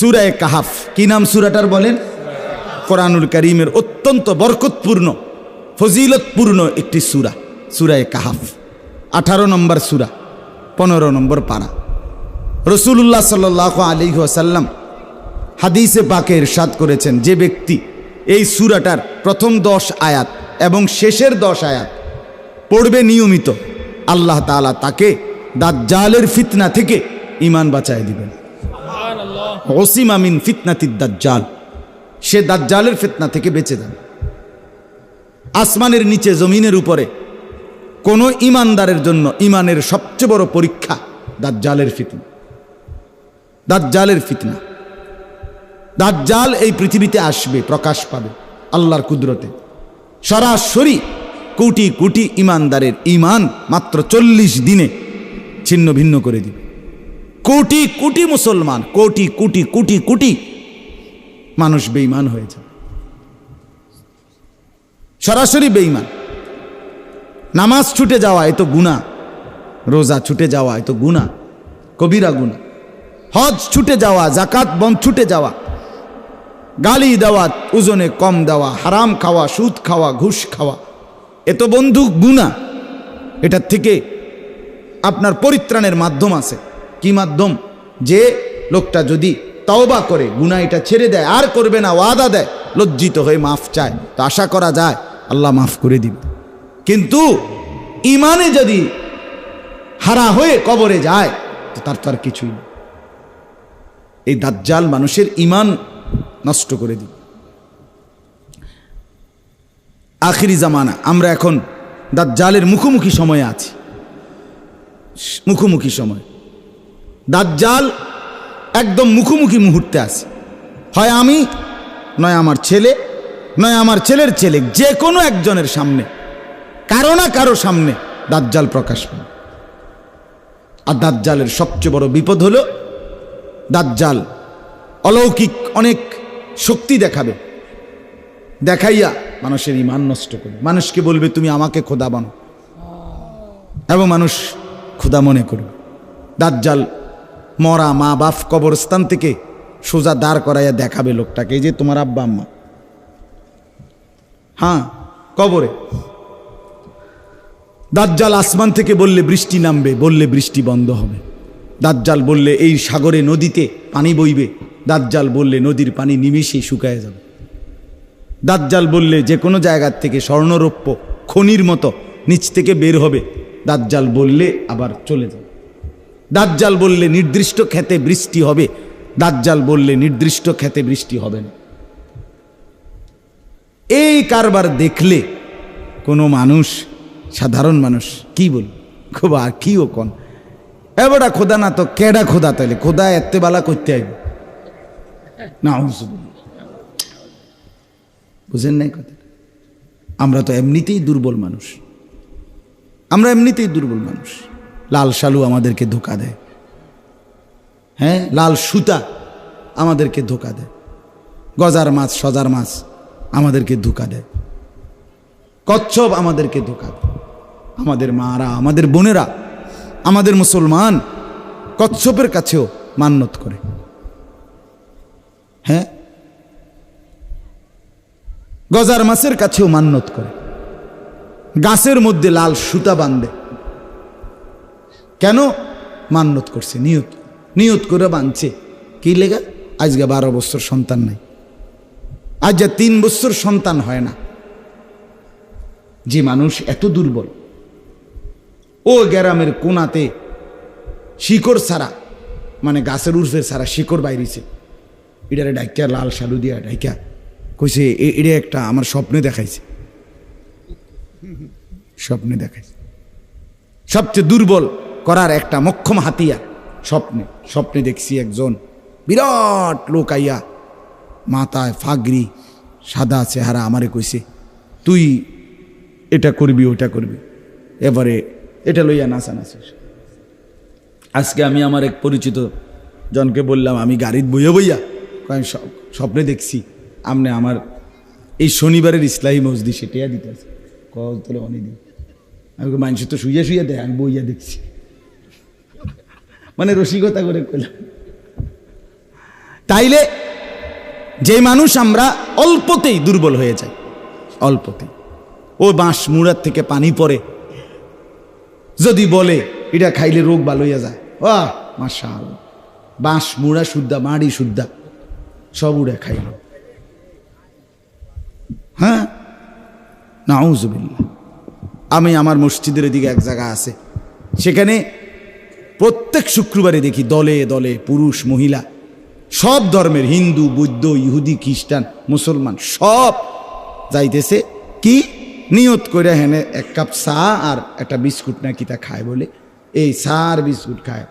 সূরা কাহাফ। কি নাম সূরাটার বলেন? কোরআনুল কারীমের অত্যন্ত বরকতপূর্ণ ফজিলতপূর্ণ একটি সূরা, সূরা কাহাফ। 18 নম্বর সূরা, 15 নম্বর পারা। রাসূলুল্লাহ সাল্লাল্লাহু আলাইহি ওয়াসাল্লাম হাদিসে পাকে ইরশাদ করেছেন, যে ব্যক্তি এই সূরাটার প্রথম 10 আয়াত এবং শেষের 10 আয়াত পড়বে নিয়মিত, আল্লাহ তাআলা তাকে দাজ্জালের ফিতনা থেকে ঈমান বাঁচায় দিবেন। ওসিমা মিন ফিতনাতিদ দাজ্জাল, সে দাজ্জালের ফিতনা থেকে বেঁচে যাবে। আসমানের নিচে জমিনের উপরে কোন ঈমানদারের জন্য ঈমানের সবচেয়ে বড় পরীক্ষা দাজ্জালের ফিতনা। দাজ্জালের ফিতনা, দাজ্জাল এই পৃথিবীতে আসবে, প্রকাশ পাবে আল্লাহর কুদরতে। সরাসরি কোটি কোটি ঈমানদারের ঈমান মাত্র 40 দিনে ছিন্ন ভিন্ন করে দিবে। কোটি কোটি মুসলমান, কোটি কোটি কোটি কোটি মানুষ বেঈমান হয়ে যাবে, সরাসরি বেঈমান। নামাজ ছুটে যাওয়া এ তো গুনাহ, রোজা ছুটে যাওয়া এ তো গুনাহ, কবিরা গুনাহ। হজ ছুটে যাওয়া, যাকাত বন্ধ ছুটে যাওয়া, গালি দেওয়া, ওজনে কম দেওয়া, হারাম খাওয়া, সুদ খাওয়া, ঘুষ খাওয়া, এ তো বন্ধু গুনাহ। এটার থেকে আপনার পরিত্রাণের মাধ্যম আছে। কি মাধ্যম? যে লোকটা যদি তওবা করে গুনাহ এটা ছেড়ে দেয়, আর করবে না, ওয়াদা দেয়, লজ্জিত হয়ে মাফ চায়, তো আশা করা যায় আল্লাহ মাফ করে দিবে। কিন্তু ঈমানে যদি হারা হয়ে কবরে যায় তো তার তো আর কিছুই না। এই দাজ্জাল মানুষের ঈমান নষ্ট করে দিবে। আখিরি জামানা, আমরা এখন দাজ্জালের মুখোমুখি সময়ে আছি, মুখোমুখি সময়। দাজ্জাল একদম মুখোমুখি মুহূর্তে আছে। হয় আমি, নয় আমার ছেলে, নয় আমার ছেলের ছেলে, যে কোনো একজনের সামনে, কারো না কারো সামনে দাজ্জাল প্রকাশ পাবে। আর দাজ্জালের সবচেয়ে বড় বিপদ হলো, দাজ্জাল অলৌকিক অনেক শক্তি দেখাবে, দেখাইয়া মানুষের ঈমান নষ্ট করবে। মানুষকে বলবে তুমি আমাকে খোদা বানো, এবং মানুষ খোদা মনে করবে। দাজ্জাল মরা মা বাপ কবরস্থান থেকে সোজা দাঁড় করাইয়া দেখাবে লোকটাকে, এই যে তোমার আব্বা আম্মা, হ্যাঁ কবরে। দাজ্জাল আসমান থেকে বললে বৃষ্টি নামবে, বললে বৃষ্টি বন্ধ হবে। দাজ্জাল বললে এই সাগরে নদীতে পানি বইবে, দাজ্জাল বললে নদীর পানি নিমিষেই শুকায় যাবে। দাজ্জাল বললে যে কোনো জায়গার থেকে স্বর্ণরৌপ্য খনির মতো নিচ থেকে বের হবে, দাজ্জাল বললে আবার চলে যাবে। দাজ্জাল বললে নির্দিষ্ট ক্ষেতে বৃষ্টি হবে, দাজ্জাল বললে নির্দিষ্ট ক্ষেতে বৃষ্টি হবে না। এই কারবার দেখলে কোনো মানুষ, সাধারণ মানুষ কি বল, খুব আর কি ও কোন এবারটা খোদা না তো কেডা খোদা, তাইলে খোদা এতে বালা করতে আইব না। বুঝেন নাই কথা? আমরা তো এমনিতেই দুর্বল মানুষ, আমরা এমনিতেই দুর্বল মানুষ। লাল শালু আমাদেরকে ধোকা দেয়, হ্যাঁ, লাল সুতা আমাদেরকে ধোকা দেয়, গজার মাছ সজার মাছ আমাদেরকে ধোকা দেয়, কচ্ছপ আমাদেরকে ধোকা দেয়। আমাদের মারা, আমাদের বোনেরা, আমাদের মুসলমান কচ্ছপের কাছেও মান্যত করে, হ্যাঁ, গজার মাছের কাছেও মান্যত করে, গাছের মধ্যে লাল সুতা বাঁধে। কেন? মান্যত করছে, নিয়ত, নিয়ত করে বাঁধছে। কি লেগা? আজকে 12 বছর সন্তান নাই, আজ 3 বছর সন্তান হয় না। যে মানুষ এত দুর্বল, ও গ্রামের কোনাতে শিকড় ছাড়া, মানে গাছের উর্ফে ছাড়া শিকড় বাইরেছে, এটারে ডাইকা লাল শালু দিয়া ডাইকা কইছে এটা একটা আমার স্বপ্নে দেখাইছে, স্বপ্নে দেখাইছে। সবচেয়ে দুর্বল করার একটা মোক্ষম হাতিয়ার স্বপ্নে। স্বপ্নে দেখছি একজন বিরাট লোক আইয়া, মাথায় ফাগরি, সাদা চেহারা, আমারে কইছে তুই এটা করবি ওটা করবি, এবারে এটা লইয়া নাচানাচি। আজকে আমি আমার এক পরিচিত জনকে বললাম, আমি গাড়ির বইয়া বইয়া আমি স্বপ্নে দেখছি আমনে আমার এই শনিবারের ইসলাহী মসজিদ সেটাইয়া দিতে আছে, কলে অনেক দিন। আমি মানুষ তো শুইয়া শুইয়া দেয়, আমি বইয়া দেখছি, মানে রসিকতা করে কইলাম। তাইলে যে মানুষ আমরা অল্পতেই দুর্বল হয়ে যাই, অল্পতেই, ও বাঁশ মুড়ার থেকে পানি পড়ে, যদি বলে এটা খাইলে রোগ ভালো হইয়া যায়, বাহ মাশাআল্লাহ, বাঁশ মুড়া শুদ্ধা, মাড়ি শুদ্ধা, সব উড়ে খাইল। হ্যাঁ, নাউজুবিল্লাহ। আমি আমার মসজিদের দিকে এক জায়গা আছে, সেখানে প্রত্যেক শুক্রবারে দেখি দলে দলে পুরুষ মহিলা সব ধর্মের, হিন্দু বৌদ্ধ ইহুদি খ্রিস্টান মুসলমান সব যাইতেছে, কি নিয়ত করে হেনে এক কাপ চা আর একটা বিস্কুট না কিতা খায়, বলে এই চা আর বিস্কুট খায়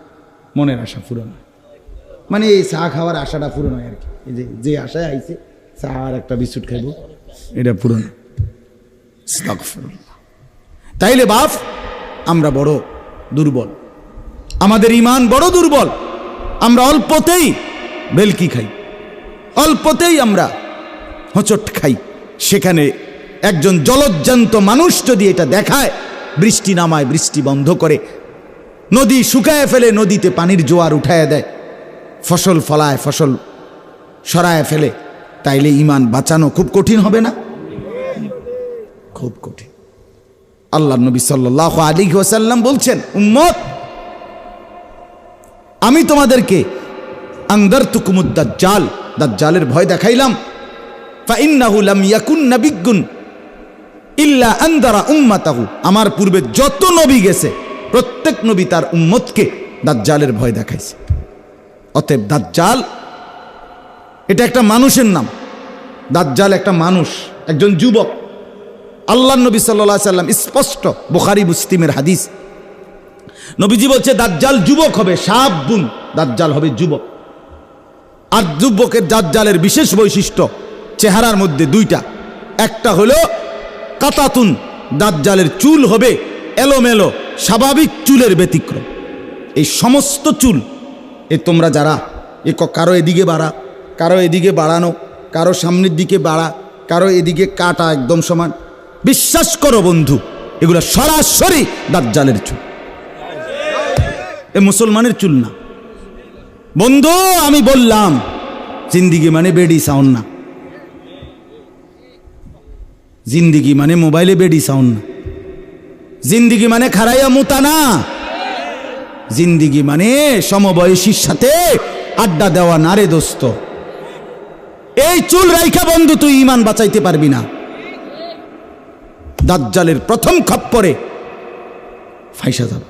মনের আশা পূরণ হয়, মানে এই চা খাওয়ার আশাটা পূরণ হয় আর কি, এই যে আশায় আইছে চা আর একটা বিস্কুট খাইব এটা পূরণ। তাইলে বাপ আমরা বড় দুর্বল, আমাদের ঈমান বড় দুর্বল, আমরা অল্পতেই বেলকি খাই, অল্পতেই আমরা হোঁচট খাই। সেখানে একজন জলজ্জান্ত মানুষ যদি এটা দেখায়, বৃষ্টি নামায়, বৃষ্টি বন্ধ করে, নদী শুকায় ফেলে, নদীতে পানির জোয়ার উঠায় দেয়, ফসল ফলায়, ফসল সরায় ফেলে, তাইলে ঈমান বাঁচানো খুব কঠিন হবে না? খুব কঠিন। আল্লাহ নবী সাল্লাল্লাহু আলাইহি ওয়াসাল্লাম বলছেন, উম্মত আমি তোমাদেরকে আনদারতুকুমুদ দাজ্জাল, দাজ্জালের ভয় দেখাইলাম, ফাইন্নাহু লাম ইয়াকুন নাবিয়্যুন ইল্লা আনদারা উম্মাতাহু, আমার পূর্বে যত নবী গেছে প্রত্যেক নবী তার উম্মতকে দাজ্জালের ভয় দেখাইছে। অতএব দাজ্জাল এটা একটা মানুষের নাম, দাজ্জাল একটা মানুষ, একজন যুবক। আল্লাহ নবী সাল্লাল্লাহু আলাইহি সাল্লাম স্পষ্ট, বুখারী মুসলিমের হাদিস, নবীজি বলছে দাজ্জাল যুবক হবে, শাবুন, দাজ্জাল হবে যুবক। আর যুবকের দাজ্জালের বিশেষ বৈশিষ্ট্য চেহারার মধ্যে দুইটা, একটা হলো কাতাতুন, দাজ্জালের চুল হবে এলোমেলো, স্বাভাবিক চুলের ব্যতিক্রম। এই সমস্ত চুল তোমরা যারা কারো এদিকে বাড়া, কারো এদিকে বাড়ানো, কারো সামনের দিকে বাড়া, কারো এদিকে কাটা একদম সমান, বিশ্বাস করো বন্ধু, এগুলো সরাসরি দাজ্জালের চুল, এ মুসলমানের চুল না। বন্ধু আমি বললাম জিন্দিগি মানে বেডি সাউন্ড না, জিন্দিগি মানে মোবাইলে বেডি সাউন্ড না, জিন্দিগি মানে খারাইয়া মুতা না, জিন্দিগি মানে সমবয়সীর সাথে আড্ডা দেওয়া না রে দোস্ত। এই চুল রাইখা বন্ধু তুই ঈমান বাঁচাইতে পারবি না। দাজ্জালের প্রথম খপ্পরে ফাইসা যাবে,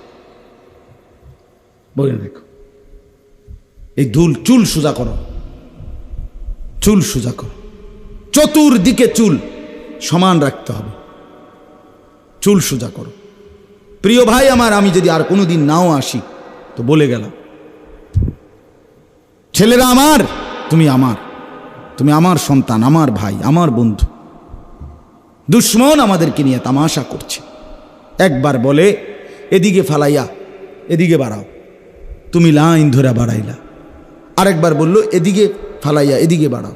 বলে দেখো। এই চুল সোজা করো, চুল সোজা করো, চতুর্দিকে চুল সমান রাখতে হবে, চুল সোজা করো। প্রিয় ভাই আমার, আমি যদি আর কোনোদিন নাও আসি তো বলে গেলাম, ছেলেরা আমার, তুমি আমার সন্তান, আমার ভাই, আমার বন্ধু। দুশ্মন আমাদেরকে নিয়ে তামাশা করছে, একবার বলে এদিকে ফালাইয়া এদিকে বাড়াও, তুমি লাইন ধরে বাড়াইলা, আরেকবার বললো এদিকে ফালাইয়া এদিকে বাড়াও,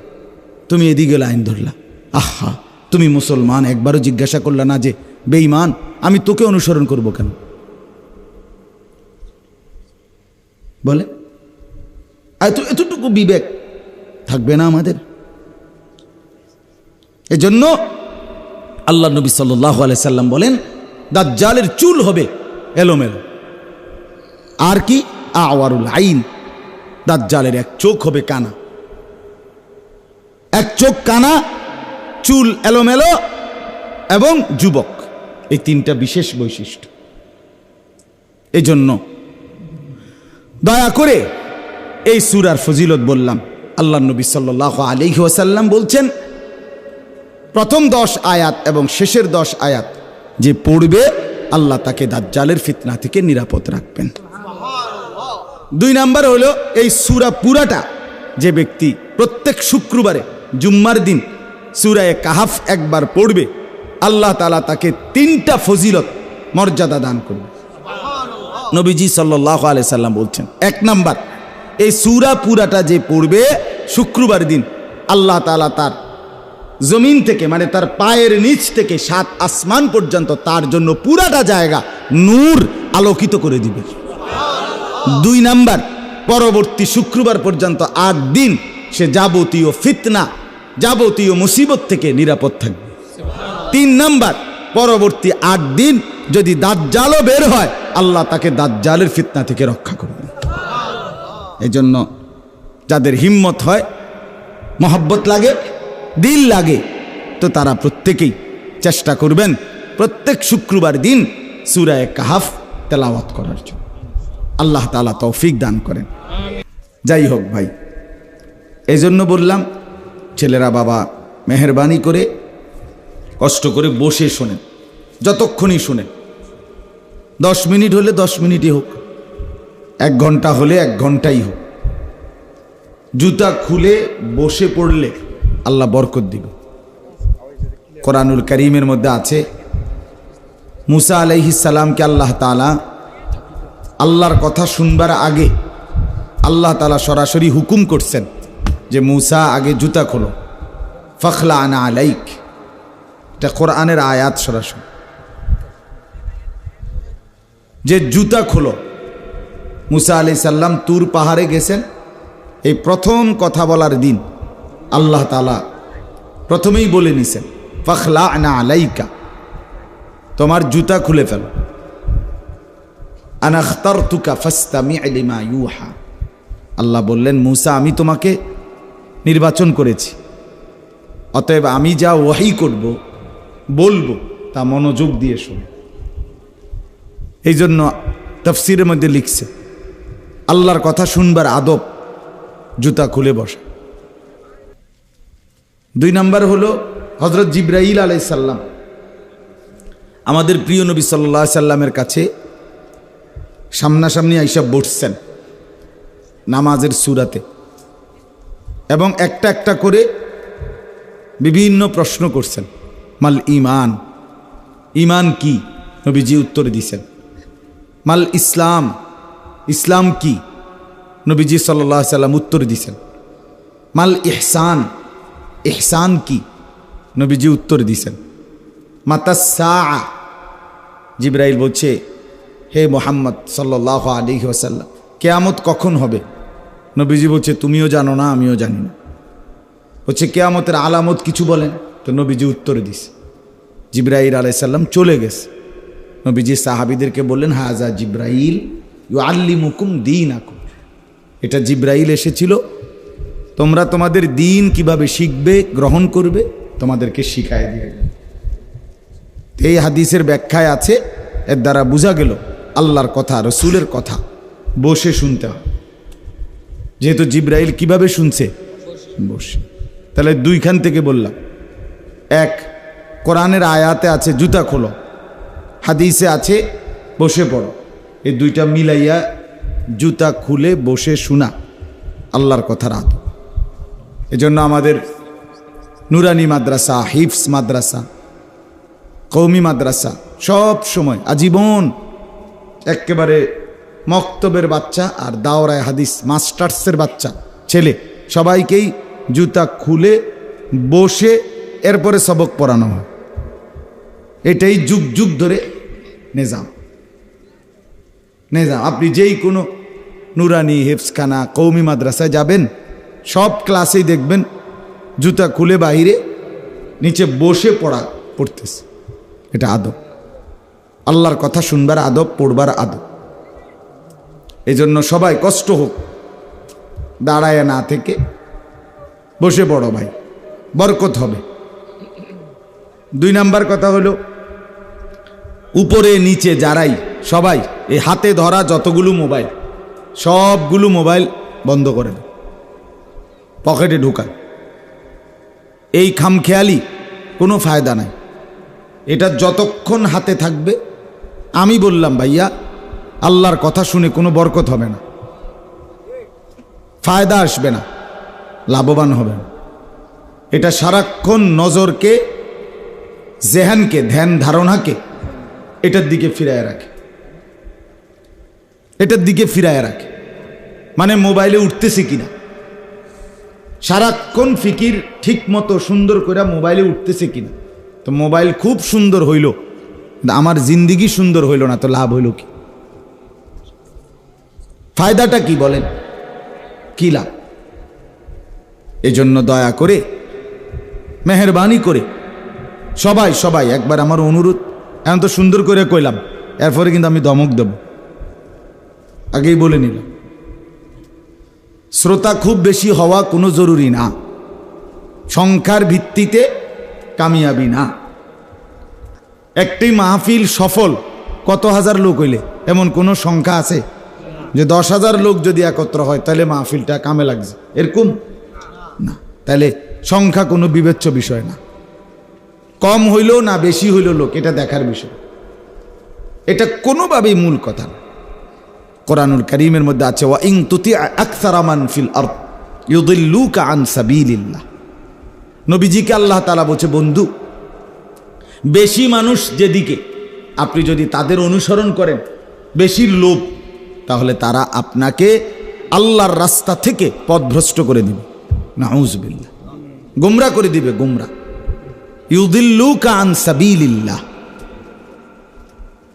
তুমি এদিকে লাইন ধরলা। আহা, তুমি মুসলমান, একবারও জিজ্ঞাসা করলা না যে বেঈমান আমি তোকে অনুসরণ করব কেন? বলে এতটুকু বিবেক থাকবে না আমাদের? এজন্য আল্লাহ নবী সাল্লাল্লাহু আলাইহি সাল্লাম বলেন দাজ্জালের চুল হবে এলোমেলো, আর কি আওয়ারুল আইন, দাজ্জালের এক চোখ হবে কানা, এক চোখ কানা, চুল এলোমেলো এবং যুবক। এই তিনটা বিশেষ বৈশিষ্ট্য। এজন্য দয়া করে এই সূরার ফজিলত বললাম। আল্লাহ নবী সাল্লাল্লাহু আলাইহি ওয়াসাল্লাম বলছেন প্রথম 10 আয়াত এবং শেষের 10 আয়াত যে পড়বে আল্লাহ তাকে দাজ্জালের ফিতনা থেকে নিরাপদ রাখবেন। 2 নাম্বার হলো এই সূরা পুরাটা যে ব্যক্তি প্রত্যেক শুক্রবারে জুম্মার দিন সূরায়ে কাহাফ একবার পড়বে, আল্লাহ তাআলা তাকে 3টা ফজিলত মর্যাদা দান করবে। নবীজি সাল্লাল্লাহু আলাইহি সাল্লাম বলছেন, 1 নাম্বার, এই সূরা পুরাটা যে পড়বে শুক্রবার দিন, আল্লাহ তাআলা তার জমিন থেকে মানে তার পায়ের নিচ থেকে 7 আসমান পর্যন্ত তার জন্য পুরাটা জায়গা নূর আলোকিত করে দিবে। 2 নাম্বার, পরবর্তী শুক্রবার পর্যন্ত 8 দিন সে যাবতীয় ফিতনা, যাবতীয় মুসিবত থেকে নিরাপদ থাকবে। 3 নাম্বার, পরবর্তী 8 দিন যদি দাজ্জালও বের হয়, আল্লাহ তাকে দাজ্জালের ফিতনা থেকে রক্ষা করবে। এই জন্য যাদের হিম্মত হয়, মহব্বত লাগে, দিল লাগে, তো তারা প্রত্যেকেই চেষ্টা করবেন প্রত্যেক শুক্রবার দিন সূরা কাহাফ তেলাওয়াত করার জন্য। আল্লাহ তাআলা তৌফিক দান করেন। যাই হোক ভাই, এই জন্য বললাম ছেলেরা বাবা মেহেরবানি করে কষ্ট করে বসে শোনেন, যতক্ষণই শোনেন। 10 মিনিট হলে 10 মিনিটই হোক, 1 ঘন্টা হলে 1 ঘন্টাই হোক। জুতা খুলে বসে পড়লে আল্লাহ বরকত দিবে। কোরআনুল কারীমের মধ্যে আছে, মুসা আলাইহিস সালামকে আল্লাহ তাআলা আল্লাহর কথা শুনবার আগে আল্লাহ তাআলা সরাসরি হুকুম করছেন যে মুসা আগে জুতা খোলো, ফখলা আনা আলাইক। এটা কোরআনের আয়াত সরাসরি, যে জুতা খোলো। মুসা আলাইহিস সালাম তুর পাহাড়ে গেছেন, এই প্রথম কথা বলার দিন আল্লাহ তাআলা প্রথমেই বলে নিছেন ফখলা আনা আলাইকা, তোমার জুতা খুলে ফেলো। আনা আখতারতুকা ফাসতামি' লিমা ইউহা। আল্লাহ বললেন মুসা, আমি তোমাকে নির্বাচন করেছি, অতএব আমি যা ওহী করব বলবো তা মনোযোগ দিয়ে শোনো। এই জন্য তাফসীরের মধ্যে লিখছে আল্লাহর কথা শুনবার আদব জুতা খুলে বসা। 2 নাম্বার হলো হযরত জিবরাইল আলাইহিস সালাম আমাদের প্রিয় নবী সাল্লাল্লাহু আলাইহি সাল্লামের কাছে সামনাসামনি আইসা বসছেন নামাজের সূরাতে, এবং একটা একটা করে বিভিন্ন প্রশ্ন করছেন। মাল ঈমান, ঈমান কি? নবীজি উত্তর দিয়েছেন। মাল ইসলাম, ইসলাম কি? নবীজি সাল্লাল্লাহু আলাইহি সাল্লাম উত্তর দিয়েছেন। মাল ইহসান, ইহসান কি? নবীজি উত্তর দিয়েছেন। মাতাস সাআ, জিবরাইল বলছে হে মুহাম্মদ সাল্লাল্লাহু আলাইহি ওয়াসাল্লাম, কিয়ামত কখন হবে? নবীজি বলছে তুমিও জানো না, আমিও জানি না। বলছে কিয়ামতের আলামত কিছু বলেন। তো নবীজি উত্তর দিছে। জিবরাইল আলাইহিস সালাম চলে গেছে। নবীজি সাহাবীদেরকে বললেন হাজা জিবরাইল ইউআল্লিমুকুম দীনাকুম, এটা জিবরাইল এসেছিল, তোমরা তোমাদের দ্বীন কিভাবে শিখবে, গ্রহণ করবে, তোমাদেরকে শিখায় দিয়ে গেল। এই হাদিসের ব্যাখ্যায় আছে, এর দ্বারা বোঝা গেল আল্লাহর কথা, রসুলের কথা বসে শুনতে হয়। যেহেতু জিবরাইল কিভাবে শুনছে, বসে। তাহলে 2খান থেকে বললাম, 1 কোরআনের আয়াতে আছে জুতা খোলো, হাদিসে আছে বসে পড়ো। এই 2টা মিলাইয়া জুতা খুলে বসে শোনা আল্লাহর কথার আদব। এজন্য আমাদের নুরানি মাদ্রাসা, হিফস মাদ্রাসা, কওমি মাদ্রাসা সব সময় আজীবন একেবারে মক্তবের বাচ্চা আর দাওরায়ে হাদিস মাস্টার্সের বাচ্চা ছেলে সবাইকেই জুতা খুলে বসে এরপরে সবক পড়ানো হয়। এটাই যুগ যুগ ধরে নিজাম। আপনি যেই কোনো নুরানি, হিফসখানা, কওমি মাদ্রাসায় যাবেন, সব ক্লাসেই দেখবেন জুতা খুলে বাইরে, নিচে বসে পড়তেছে। এটা আদব, আল্লাহর কথা শুনবার আদব, পড়বার আদব। এই জন্য সবাই কষ্ট হোক, দাঁড়ায় না থেকে বসে পড়ো ভাই, বরকত হবে। 2 নাম্বার কথা হলো, উপরে নিচে যারাই সবাই এই হাতে ধরা যতগুলো মোবাইল, সবগুলো মোবাইল বন্ধ করে দেয়, পকেটে ঢুকায়। এই খামখেয়ালি কোনো ফায়দা নাই। এটা যতক্ষণ হাতে থাকবে, আমি বললাম ভাইয়া, আল্লাহর কথা শুনে কোনো বরকত হবে না, ফায়দা আসবে না, লাভবান হবে না। এটা সারাক্ষণ নজরকে, জেহানকে, ধ্যান ধারণাকে এটার দিকে ফিরায় রাখে, এটার দিকে ফিরায় রাখে। মানে মোবাইলে উঠতেছে কিনা, সারাক্ষণ ফিকির ঠিক মতো সুন্দর করে মোবাইলে উঠতেছে কিনা। তো মোবাইল খুব সুন্দর হইল, আমার জিন্দিগি সুন্দর হইল না, তো লাভ হইল কি? ফায়দাটা কি বলেন? কি লাভ? এজন্য দয়া করে, মেহেরবানি করে সবাই সবাই একবার আমার অনুরোধ, এখন তো সুন্দর করে কইলাম, এরপরে কিন্তু আমি ধমক দেব, আগেই বলে নিলাম। শ্রোতা খুব বেশি হওয়া কোনো জরুরি না, সংখ্যার ভিত্তিতে কামিয়াবি না। একটি মাহফিল সফল কত হাজার লোক হইলে, এমন কোনো সংখ্যা আছে যে 10,000 লোক যদি একত্র হয় তাহলে মাহফিলটা কামে লাগছে, এরকম না। তাহলে সংখ্যা কোনো বিবেচ্য বিষয় না, কম হইল না বেশি হইল লোক, এটা দেখার বিষয়, এটা কোনোভাবেই মূল কথা না। কোরআনুল কারীমের মধ্যে আছে, ওয়া ইন তুতি আকসারা মান ফিল আরদ ইউদিল্লুকা আন সাবিলিল্লাহ। নবীজিকে আল্লাহ তাআলা বলছে, বন্ধু, বেশি মানুষ যেদিকে, আপনি যদি তাদের অনুসরণ করেন, বেশির লোভ, তাহলে তারা আপনাকে আল্লাহর রাস্তা থেকে পথভ্রষ্ট করে দিবে, নাউযুবিল্লাহ, গোমরা করে দিবে, গোমরা। ইউদিল্লুকা আন সাবিলিল্লাহ।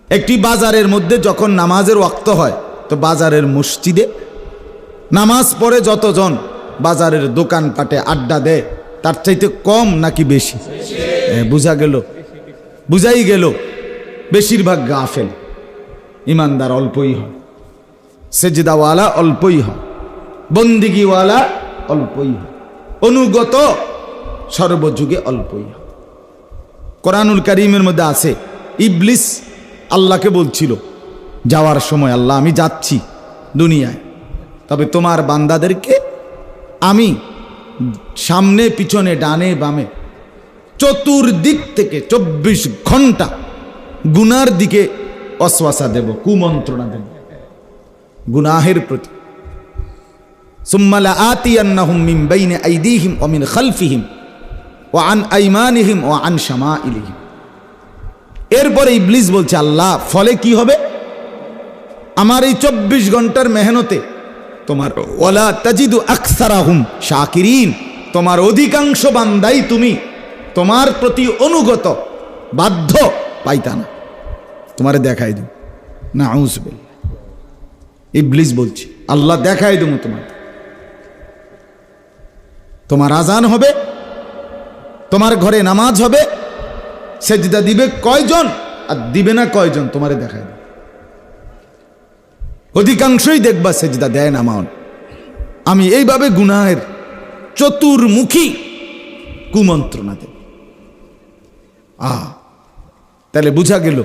একটি বাজারের মধ্যে যখন নামাজের ওয়াক্ত হয়, তো বাজারের মসজিদে নামাজ পড়ে যতজন বাজারের দোকানপাটে আড্ডা দেয়, তার চাইতে কম নাকি বেশি? বুঝা গেল, বুঝাই গেল, বেশিরভাগ গাফেল, ইমানদার অল্পই হয়, সেজদাওয়ালা অল্পই হয়, বন্দিগিওয়ালা অল্পই হয়, অনুগত সর্বযুগে অল্পই হয়। কোরআনুল কারীমের মধ্যে আছে, ইবলিস আল্লাহকে বলছিল যাওয়ার সময়, আল্লাহ আমি যাচ্ছি দুনিয়ায়, তবে তোমার বান্দাদেরকে আমি সামনে পিছনে ডানে বামে চতুর্দিক থেকে 24 ঘন্টা গুনার দিকে অসওয়াসা দেব, কুমন্ত্রণা দেব গুনাহের প্রতি। সুম্মা লাআতিয়ান্নাহুম মিন বাইনি আইদিহিম ওয়া মিন খালফিহিম ওয়া আন আইমানিহিম ওয়া আন শামাইলিহিম। এরপরে ইবলিস বলছে, আল্লাহ ফলে কি হবে? আমার এই 24 ঘন্টার মেহনতে তোমার ওয়ালা তাজিদু আকসারাহুম শাকিরিন, তোমার অধিকাংশ বান্দাই তুমি তোমার প্রতি অনুগত বাধ্য পাইতা না, তোমারে দেখাই দেব। নাউযুবিল্লাহ, ইবলিস বলছে আল্লাহ দেখাই দেব তোমার, তোমার আজান হবে, তোমার ঘরে নামাজ হবে, সেজদা দিবে কয়জন আর দিবে না কয়জন, তোমারে দেখাই দেব। অধিকাংশই দেখবা সেজদা দেয় না, মান আমি এইভাবে গুনাহের চতুর্মুখী কুমন্ত্রণা দেব। তাহলে বুঝা গেল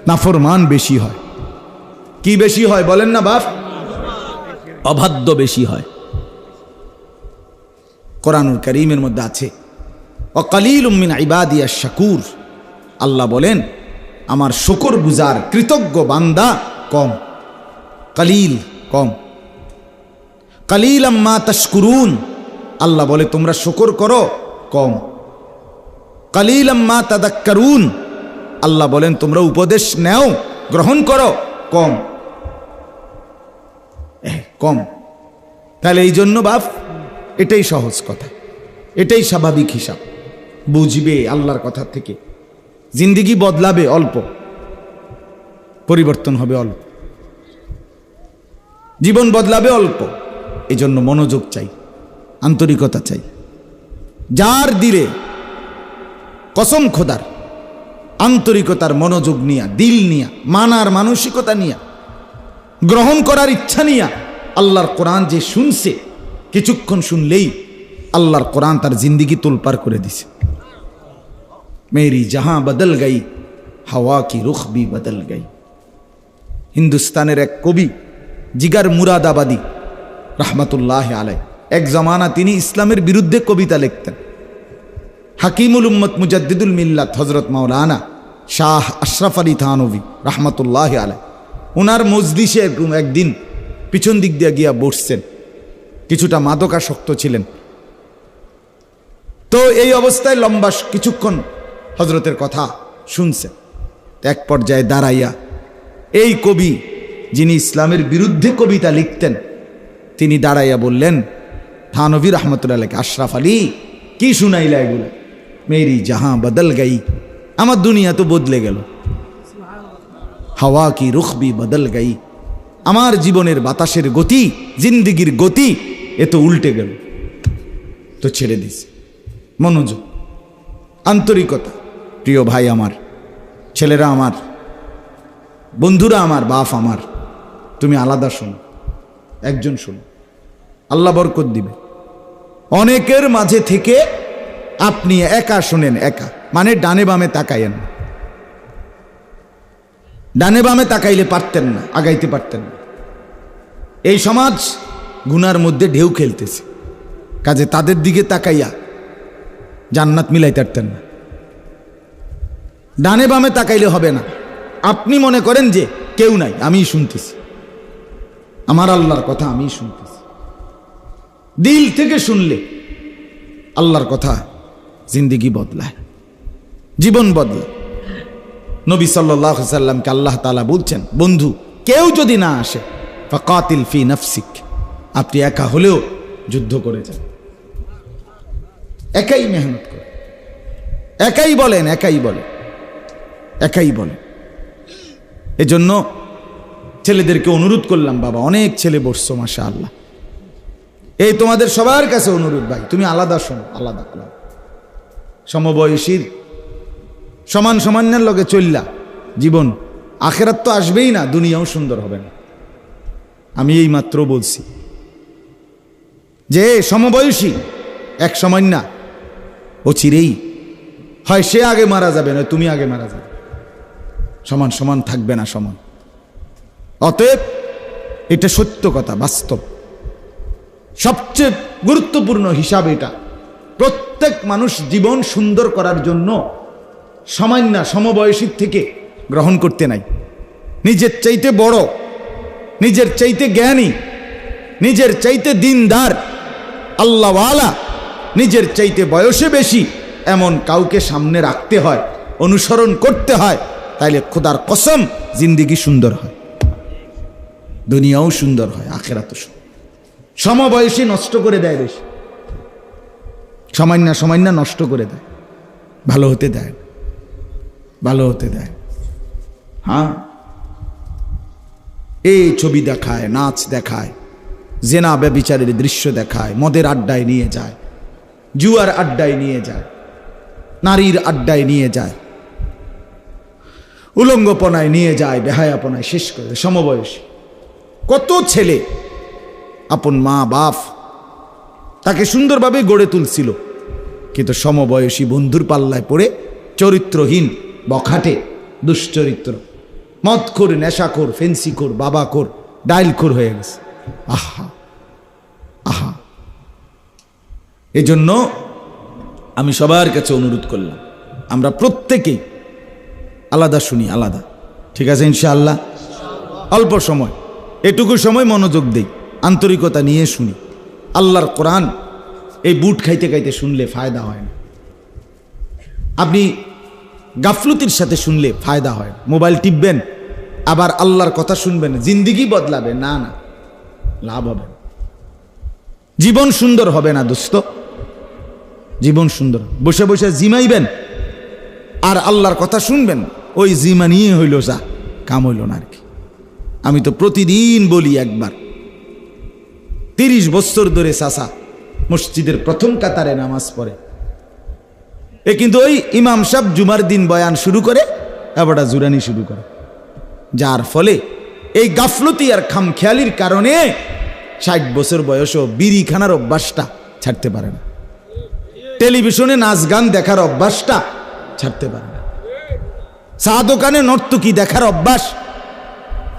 নাফরমান বেশি হয়। কি বেশি হয় বলেন না বাপ? অবাধ্য বেশি হয়। কোরআনুল কারীমের মধ্যে আছে, ওয়াকালিলুম মিন ইবাদিয়াশ শাকুর, আল্লাহ বলেন আমার শুকর গুজার কৃতজ্ঞ বান্দা কম, কালিল কম। কালিলাম মা তাশকুরুন, আল্লাহ বলে তোমরা শুকর করো কম। কালিলাম মা তাদাক্কারুন, আল্লাহ বলেন তোমরা উপদেশ নেও, গ্রহণ করো কম, কম। তাহলে এই জন্য বাপ, এটাই সহজ কথা, এটাই স্বাভাবিক হিসাব, বুঝবে আল্লাহর কথা থেকে, জিন্দিগি বদলাবে অল্প, পরিবর্তন হবে অল্প, জীবন বদলাবে অল্প। এই জন্য মনোযোগ চাই, আন্তরিকতা চাই। যার দিলে কসম খোদার আন্তরিকতার মনোযোগ নিয়া, দিল নিয়া, মানার মানসিকতা নিয়া, গ্রহণ করার ইচ্ছা নিয়া আল্লাহর কোরআন যে শুনছে, কিছুক্ষণ শুনলেই আল্লাহর কোরআন তার জিন্দিগি তোলপার করে দিছে। মেরি জাহাঁ বদল গই, হাওয়া কি রুখ ভি বদল গই। হিন্দুস্তানের এক কবি জিগার মুরাদাবাদী রহমতুল্লাহ আলাই, এক জমানা তিনি ইসলামের বিরুদ্ধে কবিতা লিখতেন। হাকিমুল উম্মত মুজাদ্দিদুল মিল্লাত হজরত মাওলানা শাহ আশরাফ আলী থানভী রহমতুল্লাহ আলাই, ওনার মজলিসে একদিন পিছন দিক দিয়ে গিয়া বসছেন, কিছুটা মাদকাসক্ত ছিলেন। তো এই অবস্থায় লম্বা কিছুক্ষণ হজরতের কথা শুনছেন। এক পর্যায়ে দাঁড়াইয়া এই কবি, যিনি ইসলামের বিরুদ্ধে কবিতা লিখতেন, তিনি দাঁড়াইয়া বললেন থানভী রহমতুল্লাহ, আশরাফ আলী কি শুনাইলা এগুলো? মেরি জাহাঁ বদল গই, আমার দুনিয়া তো বদলে গেল। হাওয়া কি রুখ ভি বদল গই, আমার জীবনের বাতাসের গতি, জিন্দিগির গতি এ তো উল্টে গেল। তো তো ছেড়ে দিছি। মনোযোগ, আন্তরিকতা। প্রিয় ভাই আমার, ছেলেরা আমার, বন্ধুরা আমার, বাপ আমার, তুমি আলাদা শোনো, একজন শোনো, আল্লাহ বরকত দিবে। অনেকের মাঝে থেকে আপনি একা শোনেন, একা মানে ডানে বামে তাকাইয়েন না। ডানে বামে তাকাইলে পারতেন না, আগাইতে পারতেন না। এই সমাজ গুনার মধ্যে ঢেউ খেলতেছে, কাজে তাদের দিকে তাকাইয়া জান্নাত মিলাইতে পারতেন না। ডানে বামে তাকাইলে হবে না। আপনি মনে করেন যে কেউ নাই, আমি শুনতেছি, আমার আল্লাহর কথা আমি শুনতেছি। দিল থেকে শুনলে আল্লাহর কথা জিন্দেগি বদলায়, জীবন বদলায়। নবী সাল্লাল্লাহু আলাইহি সাল্লামকে আল্লাহ তাআলা বলছেন, বন্ধু কেউ যদি না আসে ফাকাতিল ফি নাফসিক, আপনি একা হলেও যুদ্ধ করে যান, একাই মেহনত করে, একাই বলেন, একাই বলেন, একাই বলেন। এজন্য ছেলেদেরকে অনুরোধ করলাম, বাবা অনেক ছেলে বসছো মাশাআল্লাহ, এই তোমাদের সবার কাছে অনুরোধ, ভাই তুমি আলাদা শোনো, আলাদা আলাদা। সমবয়সীর সমান সমানের লগে চললা জীবন, আখেরাত তো আসবেই না, দুনিয়াও সুন্দর হবে না। আমি এই মাত্র বলছি যে সমবয়সী এক সময় না, ও চিরেই হয় সে আগে মারা যাবে, নয় তুমি আগে মারা যাবে, সমান সমান থাকবে না সমান। অতএব এটা সত্য কথা, বাস্তব। সবচেয়ে গুরুত্বপূর্ণ হিসাব এটা, প্রত্যেক মানুষ জীবন সুন্দর করার জন্য সামান্য সমবয়সীর থেকে গ্রহণ করতে নাই। নিজের চাইতে বড়, নিজের চাইতে জ্ঞানী, নিজের চাইতে দিনদার, আল্লাহওয়ালা, নিজের চাইতে বয়সে বেশি এমন কাউকে সামনে রাখতে হয়, অনুসরণ করতে হয়। তাইলে খোদার কসম জিন্দেগি সুন্দর হয়, দুনিয়াও সুন্দর হয়, আখেরাতও সুন্দর। সমবয়সী নষ্ট করে দেয় বেশি, সামান্য সামান্য নষ্ট করে দেয়, ভালো হতে দেয়, ভালো হতে দেয়। হ্যাঁ, এই ছবি দেখায়, নাচ দেখায়, জেনা ব্যভিচারের দৃশ্য দেখায়, মদের আড্ডায় নিয়ে যায়, জুয়ার আড্ডায় নিয়ে যায়, নারীর আড্ডায় নিয়ে যায়, উলঙ্গপনায় নিয়ে যায়, বেহায়াপনায় শেষ করে। সমবয়সী কত ছেলে আপন মা বাপ তাকে সুন্দরভাবে গড়ে তুলছিল, কিন্তু সমবয়সী বন্ধুর পাল্লায় পড়ে চরিত্রহীন, বখাটে, দুশ্চরিত্র, মদখোর, নেশাখোর, ফেন্সিখোর, বাবাখোর, ডাইলখোর হয়ে গেছে। আহা আহা, এজন্য আমি সবার কাছে অনুরোধ করলাম, আমরা প্রত্যেকেই আলাদা শুনি, আলাদা, ঠিক আছে ইনশাআল্লাহ। অল্প সময়, এটুকু সময় মনোযোগ দেই, আন্তরিকতা নিয়ে শুনি। আল্লাহর কোরআন এই বুট খাইতে খাইতে শুনলে ফায়দা হয় না, আপনি গাফলতির সাথে শুনলে ফায়দা হয়। মোবাইল টিপবেন আবার আল্লাহর কথা শুনবেন, জিন্দেগি বদলাবে না, না লাভ হবে না, জীবন সুন্দর হবে না দোস্ত, জীবন সুন্দর। বসে বসে জিমাইবেন আর আল্লাহর কথা শুনবেন, ওই জিমা নিয়ে হইল যা, কাম হইল না আর কি। আমি তো প্রতিদিন বলি, একবার 30 বছর ধরে চাচা মসজিদের প্রথম কাতারে নামাজ পড়ে, এ কিন্তু ওই ইমাম সাহেব জুমার দিন বয়ান শুরু করে এবারটা জুরানি শুরু করে, যার ফলে এই গাফলতি আর খামখেয়ালির কারণে 60 বছর বয়সও বিড়ি খানার অভ্যাসটা ছাড়তে পারে না, টেলিভিশনে নাচ গান দেখার অভ্যাসটা ছাড়তে পারে না, চা দোকানে নর্তকী দেখার অভ্যাস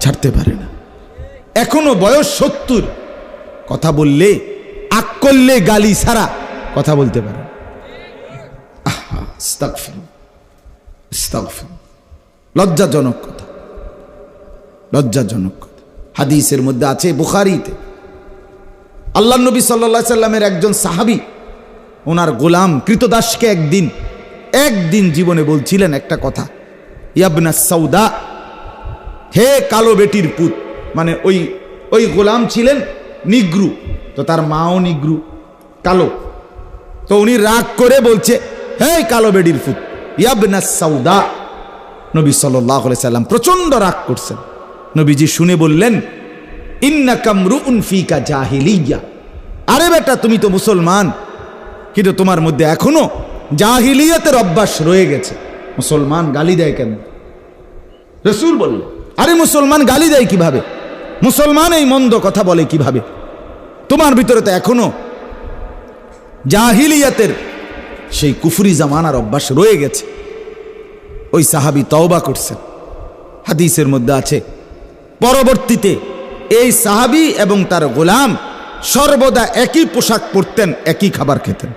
ছাড়তে পারে না। এখনো বয়স 70, কথা বললে আক করলে গালি ছাড়া কথা বলতে পারে। লজ্জাজনক কথা, লজ্জাজনক কথা। হাদিসের মধ্যে আছে, বুখারীতে, আল্লাহ নবী সাল্লাল্লাহু আলাইহি সাল্লামের একজন সাহাবী ওনার গোলাম কৃতদাসকে একদিন জীবনে বলছিলেন একটা কথা, ইয়াবনা সাউদা, হে কালো বেটির পুত, মানে ওই গোলাম ছিলেন নিগ্রু, তো তার মাও নিগ্রু, কালো, তো উনি রাগ করে বলছে, হে কালো বেটির পুত, ইয়াবনা সাউদা। নবী সাল্লাল্লাহু আলাইহি সাল্লাম প্রচন্ড রাগ করছেন। নবীজি শুনে বললেন, ইন্নাকা মরউন ফিকা জাহিলিয়া, আরে বেটা তুমি তো মুসলমান, কিন্তু তোমার মধ্যে এখনো জাহিলিয়াতের অভ্যাস রয়ে গেছে। মুসলমান গালি দেয় কেন? রাসূল বলল, আরে মুসলমান গালি দেয় কিভাবে? মুসলমান এই মন্দ কথা বলে কিভাবে? তোমার ভিতরে তো এখনো জাহিলিয়াতের সেই কুফরি জামানার অভ্যাস রয়ে গেছে। ওই সাহাবী তওবা করছেন, হাদিসের মধ্যে আছে। পরবর্তীতে এই সাহাবী এবং তার গোলাম সর্বদা একই পোশাক পরতেন, একই খাবার খেতেন।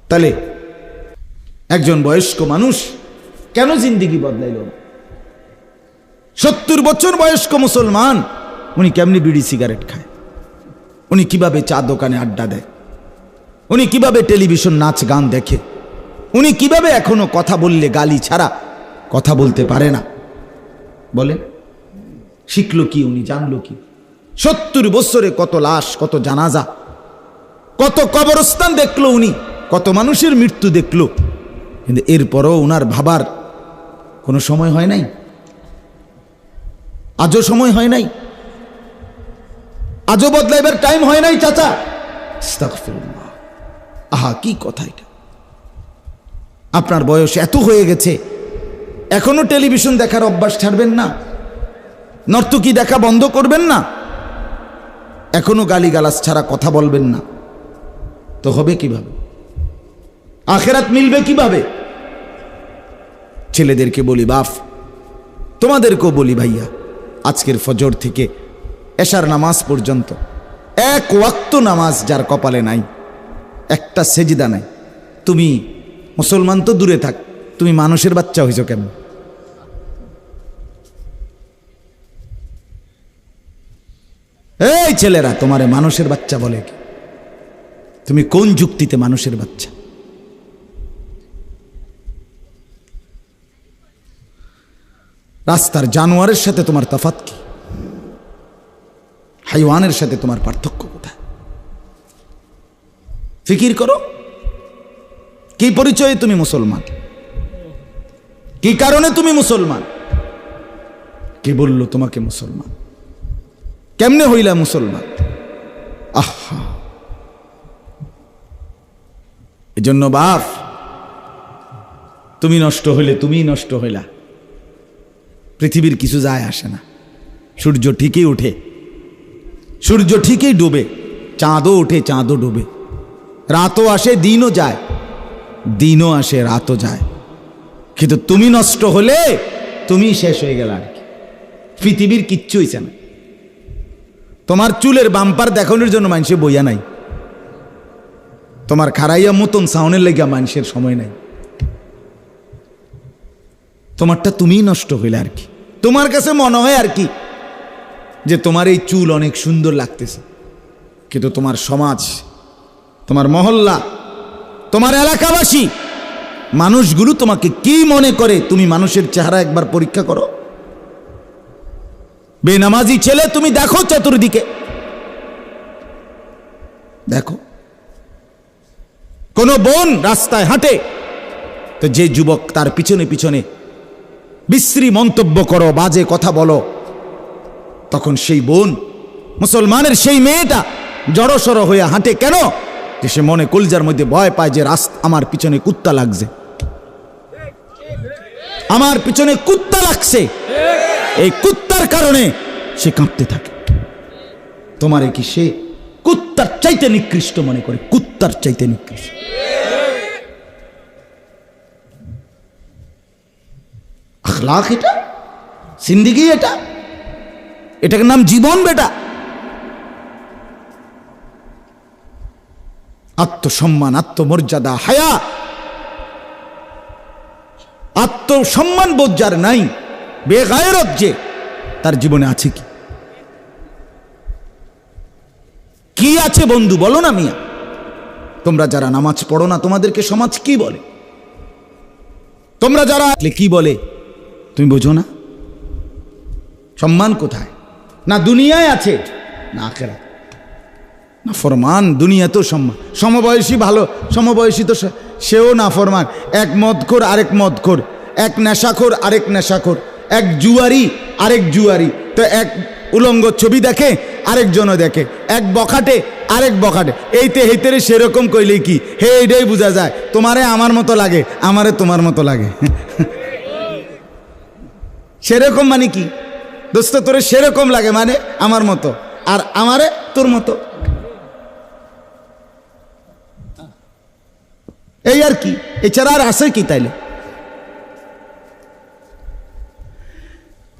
তাহলে একজন বয়স্ক মানুষ কেন জিন্দিগি বদলাইল না? 70 বছর বয়স্ক মুসলমান, উনি কেমনি বিড়ি সিগারেট খায়? উনি কিভাবে চা দোকানে আড্ডা দেয়? উনি কিভাবে টেলিভিশন নাচ গান দেখে? উনি কিভাবে এখনো কথা বললে গালি ছাড়া কথা বলতে পারে না? বলেন, শিখলো কি? উনি জানলো কি? 70 বছরে কত লাশ, কত জানাজা, কত কবরস্থান দেখলো উনি, কত মানুষের মৃত্যু দেখলো, কিন্তু এরপরও উনার ভাবার কোনো সময় হয় নাই? আজও সময় হয় নাই? আজও বদলাইবার টাইম হয় নাই? চাচা, আস্তাগফিরুল্লাহ, আহা কি কথা এটা! আপনার বয়স এত হয়ে গেছে, এখনো টেলিভিশন দেখার অভ্যাস ছাড়বেন না? নর্তকী দেখা বন্ধ করবেন না? এখনো গালিগালাজ ছাড়া কথা বলবেন না? তো হবে কিভাবে? আখেরাত মিলবে কিভাবে? ছেলেদেরকে বলি, বাপ, তোমাদেরকেও বলি, ভাইয়া, আজকের ফজর থেকে এশার নামাজ পর্যন্ত এক ওয়াক্ত নামাজ যার কপালে নাই, একটা সেজদা নাই, তুমি মুসলমান তো দূরে থাক, তুমি মানুষের বাচ্চা হইছ কেন? এই ছেলেরা, তোমারে মানুষের বাচ্চা বলে কি? তুমি কোন যুক্তিতে মানুষের বাচ্চা? রাস্তার জানোয়ারের সাথে তোমার তফাৎ কি? হাইওয়ানের সাথে তোমার পার্থক্য কোথায়? ফিকির করো। কি পরিচয়ে তুমি মুসলমান? কি কারণে তুমি মুসলমান? কে বলল তোমাকে মুসলমান? কেমনে হইলা মুসলমান? আহা, এজন্য বাপ, তুমি নষ্ট হইলে তুমি নষ্ট হইলা, পৃথিবীর কিছু যায় আসে না। সূর্য ঠিকই ওঠে, সূর্য ঠিকই ডুবে, চাঁদও ওঠে, চাঁদও ডুবে, রাতও আসে, দিনও যায়, দিনও আসে, রাতও যায়। কিন্তু তুমি নষ্ট হলে তুমি শেষ হয়ে গেল, আর কি, পৃথিবীর কিচ্ছু হইছে না। তোমার চুলের বাম্পার দেখানোর জন্য মানুষের বইয়া নাই, তোমার খারাইয়া মতন সাউনের লেগা মানুষের সময় নাই। তোমারটা তুমিই নষ্ট হইলে, আর কি। তোমার কাছে মনে হয় আর কি যে তোমার এই চুল অনেক সুন্দর লাগতেছে, কিন্তু তোমার সমাজ, তোমার মহল্লা, তোমার এলাকাবাসী, মানুষগুলো তোমাকে কি মনে করে? তুমি মানুষের চেহারা একবার পরীক্ষা করো। বেনামাজি ছেলে তুমি দেখো চতুর্দিকে, দেখো। কোন বোন রাস্তায় হাঁটে, তো যে যুবক তার পিছনে পিছনে বিশ্রী মন্তব্য করো, বাজে কথা বলো, তখন সেই বোন, মুসলমানের সেই মেয়েটা জড়সড় হয়ে হাঁটে কেন? যে সে মনে কলজার মধ্যে ভয় পায় যে আমার পিছনে কুত্তা লাগছে, আমার পিছনে কুত্তা লাগছে, এই কুত্তার কারণে সে কাঁপতে থাকে। তোমারে কি সে কুত্তার চাইতে নিকৃষ্ট মনে করে? কুত্তার চাইতে নিকৃষ্ট। আখলাক এটা, জিন্দেগি এটা, এটাকে নাম জীবন বেটা। আত্মসম্মান, আত্মমর্যাদা, হায়া, আত্মসম্মান বোধ যার নাই, বেগায়রত যে, তার জীবনে আছে কি? কি আছে বন্ধু বলো না মিয়া? তোমরা যারা নামাজ পড়ো না, তোমাদেরকে সমাজ কি বলে? তোমরা যারা কি বলে তুমি বোঝো না? সম্মান কোথায়? না দুনিয়ায় আছে, না আখেরাত। না ফরমান, দুনিয়া তো সম্মান, সমবয়সী ভালো, সমবয়সী তো সেও না ফরমান। এক মদখোর আরেক মদখোর, এক নেশাখোর আরেক নেশাখোর, এক জুয়ারি আরেক জুয়ারি, তো এক উলঙ্গ ছবি দেখে আরেকজনও দেখে, এক বখাটে আরেক বখাটে এইতে হেইতে সেরকম কইলেই কি হে এইটাই বোঝা যায় তোমারে আমার মতো লাগে আমারে তোমার মতো লাগে। সেরকম মানে কি দোস্ত, তোরে সেরকম লাগে মানে আমার মতো, আর আমারে তোর মতো, এই আর কি, এছাড়া আর আছে কি? তাইলে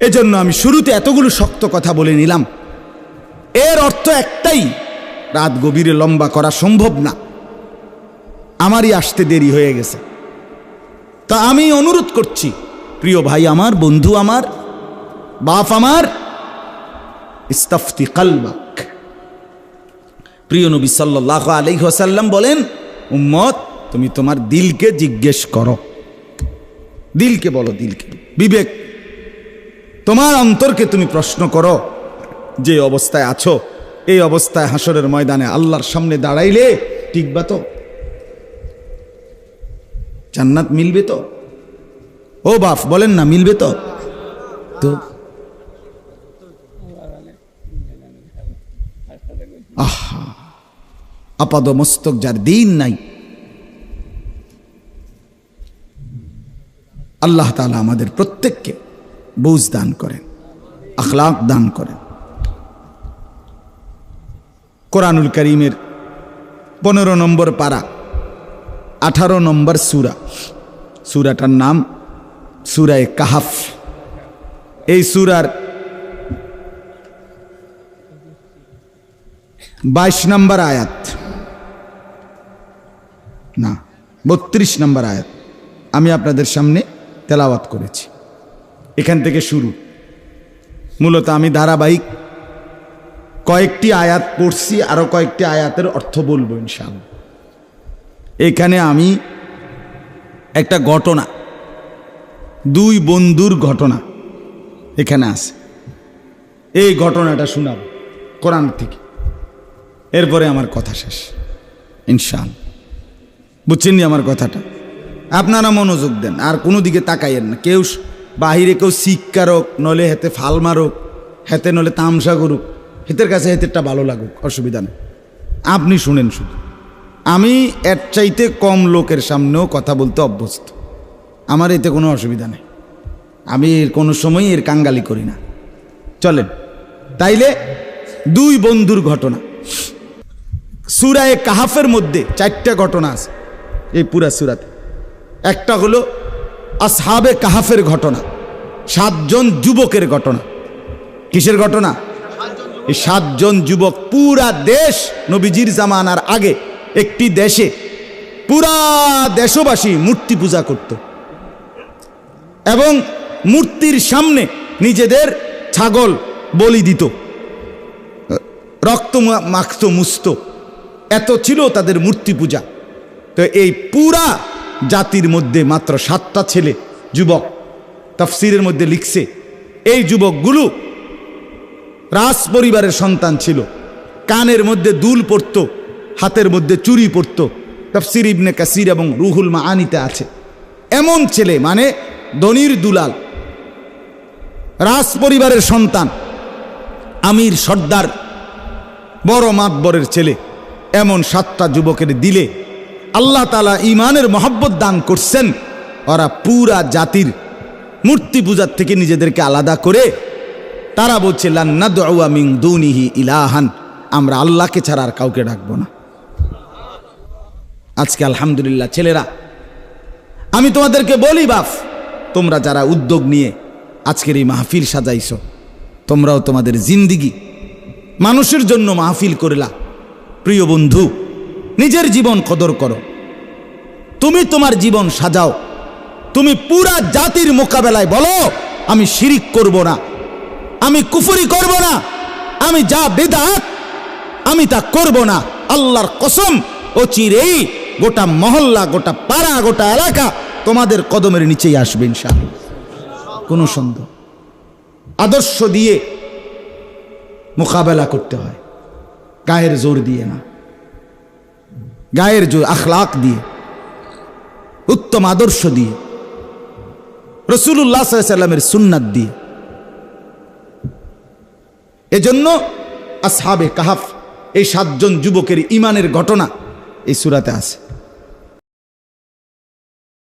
এজন্য আমি শুরুতে এতগুলো শক্ত কথা বলে নিলাম। এর অর্থ একটাই, রাত গভীরে লম্বা করা সম্ভব না, আমারই আসতে দেরি হয়ে গেছে। তা আমি অনুরোধ করছি, প্রিয় ভাই আমার, বন্ধু আমার, বাপ আমার, ইস্তাফতি কালবাক। প্রিয় নবী সাল্লাল্লাহু আলাইহি ওয়াসাল্লাম বলেন, উম্মত তুমি তোমার দিলকে জিজ্ঞেস করো, দিলকে বলো, দিলকে, বিবেক, তোমার অন্তরকে তুমি প্রশ্ন করো, যে অবস্থায় আছো এই অবস্থায় হাসরের ময়দানে আল্লাহর সামনে দাঁড়াইলে টিকবা তো? জান্নাত মিলবে তো? ও বাপ বলেন না, মিলবে তো? তো আহা, আপাদ মস্তক যার দিন নাই, আল্লাহ তাআলা আমাদের প্রত্যেককে বুঝ দান করেন, আখলাক দান করেন। কোরআনুল কারীমের 15 নম্বর পারা, 18 নম্বর সূরা, সূরাটার নাম সূরা কাহাফ। এই সূরার 22 নম্বর আয়াত, না 32 নম্বর আয়াত আমি আপনাদের সামনে তেলাওয়াত করেছি। এখান থেকে শুরু, মূলত আমি ধারাবাহিক কয়েকটি আয়াত পড়ছি, আরো কয়েকটি আয়াতের অর্থ বলবো ইনশাআল্লাহ। এখানে আমি একটা ঘটনা, দুই বন্ধুর ঘটনা এখানে আছে, এই ঘটনাটা শোনাব কোরআন থেকে, এরপরে আমার কথা শেষ ইনশাআল্লাহ। বুঝছেন আমার কথাটা? আপনারা মনোযোগ দেন, আর কোনো দিকে তাকাইয়েন না। কেউ বাহিরে কেউ শিক্ষারক, নলে হেতে ফাল মারুক, হেতে নলে তামসা করুক, হেতের কাছে হেতেরটা ভালো লাগুক, অসুবিধা নেই, আপনি শুনেন শুধু। আমি এর চাইতে কম লোকের সামনেও কথা বলতে অভ্যস্ত, আমার এতে কোনো অসুবিধা নেই, আমি কোনো সময় এর কাঙ্গালি করি না। চলেন তাইলে, দুই বন্ধুর ঘটনা। সূরা কাহাফের মধ্যে 4টা ঘটনা আছে এই পুরা সূরাতে। একটা হলো আসহাবে কাহাফের ঘটনা, 7 জন যুবকের ঘটনা। কিসের ঘটনা? এই 7 জন যুবক, পুরা দেশ, নবীজির জামানার আগে একটি দেশে পুরা দেশবাসী মূর্তি পূজা করত এবং মূর্তির সামনে নিজেদের ছাগল বলি দিত, রক্ত মাখত, মুছত, এত ছিল তাদের মূর্তি পূজা। তো এই পুরা জাতির মধ্যে মাত্র 7টা ছেলে যুবক, তাফসীরের মধ্যে লিখছে এই যুবকগুলো রাজ পরিবারের সন্তান ছিল, কানের মধ্যে দুল পড়তো, হাতের মধ্যে চুরি পড়তো। তাফসীর ইবনে কাসির এবং রুহুল মাআনিতে আছে। এমন ছেলে, মানে ধনির দুলাল, রাজ পরিবারের সন্তান, আমির সর্দার, বড় মাতবরের ছেলে, এমন 7টা যুবকের দিলে আল্লাহ তাআলা ঈমানের মহব্বত দান করছেন। ওরা পুরা জাতির মূর্তি পূজার থেকে নিজেদেরকে আলাদা করে তারা বলছে, লান নাদউ মিন দুনিহি ইলাহান, আমরা আল্লাহকে ছাড়া আর কাউকে ডাকবো না। আজকে আলহামদুলিল্লাহ ছেলেরা, আমি তোমাদেরকে বলি বাপ, তোমরা যারা উদ্যোগ নিয়ে আজকের এই মাহফিল সাজাইছো, তোমরাও তোমাদের জিন্দিগি মানুষের জন্য মাহফিল করলা। প্রিয় বন্ধু, নিজের জীবন কদর করো, তুমি তোমার জীবন সাজাও, তুমি পুরা জাতির মোকাবেলায় বলো, আমি শিরিক করব না, আমি কুফরি করব না, আমি যা বিদআত আমি তা করব না। আল্লাহর কসম, অচিরেই গোটা মহল্লা, গোটা পাড়া, গোটা এলাকা তোমাদের কদমের নিচেই আসবে ইনশাআল্লাহ, কোনো সন্দেহ। আদর্শ দিয়ে মোকাবেলা করতে হয়, গায়ের জোর দিয়ে না, গায়ের জোর আখলাক দিয়ে, উত্তম আদর্শ দিয়ে, রাসূলুল্লাহ সাল্লাল্লাহু আলাইহি ওয়াসাল্লামের সুন্নাত দিয়ে। এজন্য আসহাবে কাহাফ এই 7 জন যুবকের ইমানের ঘটনা এই সূরাতে আছে।